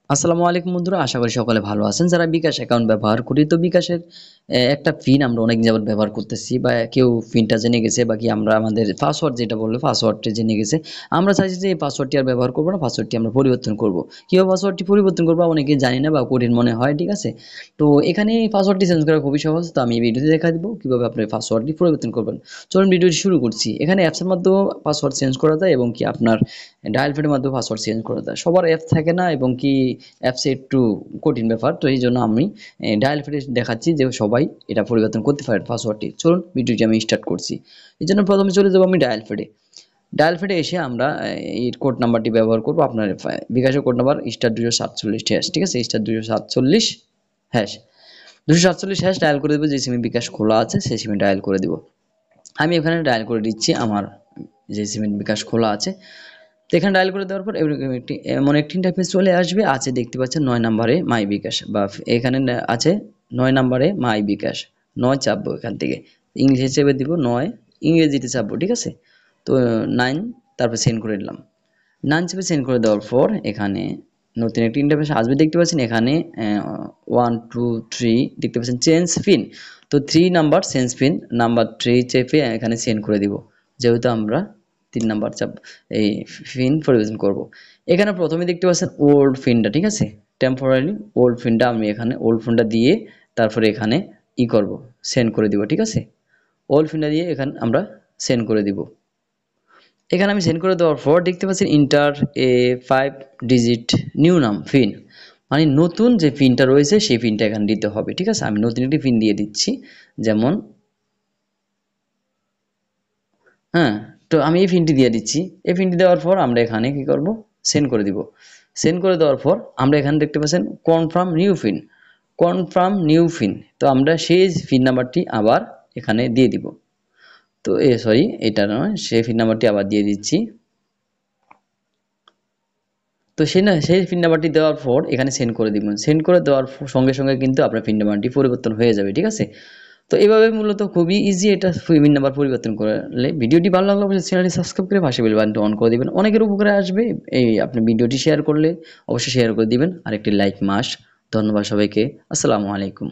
আসসালামু আলাইকুম বন্ধুরা, আশা করি সকলে ভালো আছেন। যারা বিকাশ অ্যাকাউন্ট ব্যবহার করি, তো বিকাশের একটা পিন আমরা অনেক যাবত ব্যবহার করতেছি, বা কেউ পিনটা জেনে গেছে, বা কি আমরা আমাদের পাসওয়ার্ড যেটা বললো পাসওয়ার্ডটা জেনে গেছে। আমরা চাইছি যে এই পাসওয়ার্ডটি আর ব্যবহার করবো না, পাসওয়ার্ডটি আমরা পরিবর্তন করব। কিভাবে পাসওয়ার্ডটি পরিবর্তন করবো অনেকে জানি না বা কঠিন মনে হয়, ঠিক আছে। তো এখানে এই পাসওয়ার্ডটি চেঞ্জ করা খুবই সহজ, তো আমি এই ভিডিওতে দেখা দিব কিভাবে আপনি পাসওয়ার্ডটি পরিবর্তন করবেন। চলুন ভিডিওটি শুরু করছি। এখানে অ্যাপসের মাধ্যমেও পাসওয়ার্ড চেঞ্জ করা যায়, এবং কি আপনার ডায়াল প্যাডের মাধ্যমে পাসওয়ার্ড চেঞ্জ করা যায়। সবার অ্যাপ থাকে না, এবং কি অ্যাপসে একটু কঠিন ব্যাপার, তো এই জন্য আমি ডায়াল প্যাডে দেখাচ্ছি যে সবাই এটা পরিবর্তন করতে পারে পাসওয়ার্ডটি। চলুন ভিডিওটি আমি স্টার্ট করছি। এই জন্য প্রথমে চলে যাবো আমি ডায়াল প্যাডে। ডায়াল প্যাডে এসে আমরা এই কোড নাম্বারটি ব্যবহার করব, আপনার বিকাশের কোড নাম্বার *247# ঠিক আছে, *247# 247# ডায়াল করে দেবো। যে সিমে বিকাশ খোলা আছে সেই সিমে ডায়াল করে দিব। আমি এখানে ডায়াল করে দিচ্ছি আমার যে সিমে বিকাশ খোলা আছে। তো এখানে ডায়াল করে দেওয়ার পর এমন একটি ইন্টারফেস চলে আসবে। আছে দেখতে পাচ্ছেন 9 নম্বরে মাই বিকাশ, বা এখানে আছে 9 নম্বরে মাই বিকাশ। 9 চাপবো এখান থেকে, ইংলিশে চেপে দিব 9, ইংরেজিতে চাপবো, ঠিক আছে। তো 9, তারপর সেন্ড করে দিলাম। 9 চেপে সেন্ড করে দেওয়ার পর এখানে নতুন একটি ইন্টারফেস আসবে, দেখতে পাচ্ছেন এখানে 1 2 3 দেখতে পাচ্ছেন চেঞ্জ পিন। তো 3 নাম্বার চেঞ্জ পিন, নাম্বার 3 চেপে এখানে সেন্ড করে দিব, যেহেতু আমরা 3 নাম্বার চাপ এই পিন পরিবর্তন করব। এখানে প্রথমে দেখতে পাচ্ছেন ওল্ড পিনটা, ঠিক আছে, টেম্পোরারি ওল্ড পিনটা আমি এখানে ওল্ড পিনটা দিয়ে তারপরে এখানে করব, সেন্ড করে দিব, ঠিক আছে। ওল্ড পিনটা দিয়ে এখানে আমরা সেন্ড করে দিব। এখানে আমি সেন্ড করে দেওয়ার পর দেখতে পাচ্ছেন ইন্টার এ 5 ডিজিট নিউ নাম পিন, মানে নতুন যে পিনটা রয়েছে সেই পিনটা এখানে দিতে হবে, ঠিক আছে। আমি নতুন একটি পিন দিয়ে দিচ্ছি, যেমন হ্যাঁ। তো আমি এই পিনটি দিয়ে দিচ্ছি। এই পিনটি দেওয়ার পর আমরা এখানে কি করব, সেন্ড করে দিব। সেন্ড করে দেওয়ার পর আমরা এখানে দেখতে পাচ্ছেন confirm new pin, confirm new pin. তো আমরা সেই পিন নাম্বারটি আবার এখানে দিয়ে দিব। তো সরি, এটা নয়, সেই পিন নাম্বারটি আবার দিয়ে দিচ্ছি। তো সেই পিন নাম্বারটি দেওয়ার পর এখানে সেন্ড করে দিবেন। সেন্ড করে দেওয়ার সঙ্গে সঙ্গে কিন্তু আপনার পিন নাম্বারটি পরিবর্তন হয়ে যাবে, ঠিক আছে। তো এইভাবে মূলত খুবই ইজি এটা পিন নাম্বার পরিবর্তন করলে। ভিডিওটি ভালো লাগলে অবশ্যই চ্যানেলটি সাবস্ক্রাইব করে পাশে বেল বাটনটি অন করে দিবেন, অনেকের উপকারে আসবে। এই আপনি ভিডিওটি শেয়ার করলে অবশ্যই শেয়ার করে দিবেন, আর একটি লাইক মাস্ট। ধন্যবাদ সবাইকে। আসসালামু আলাইকুম।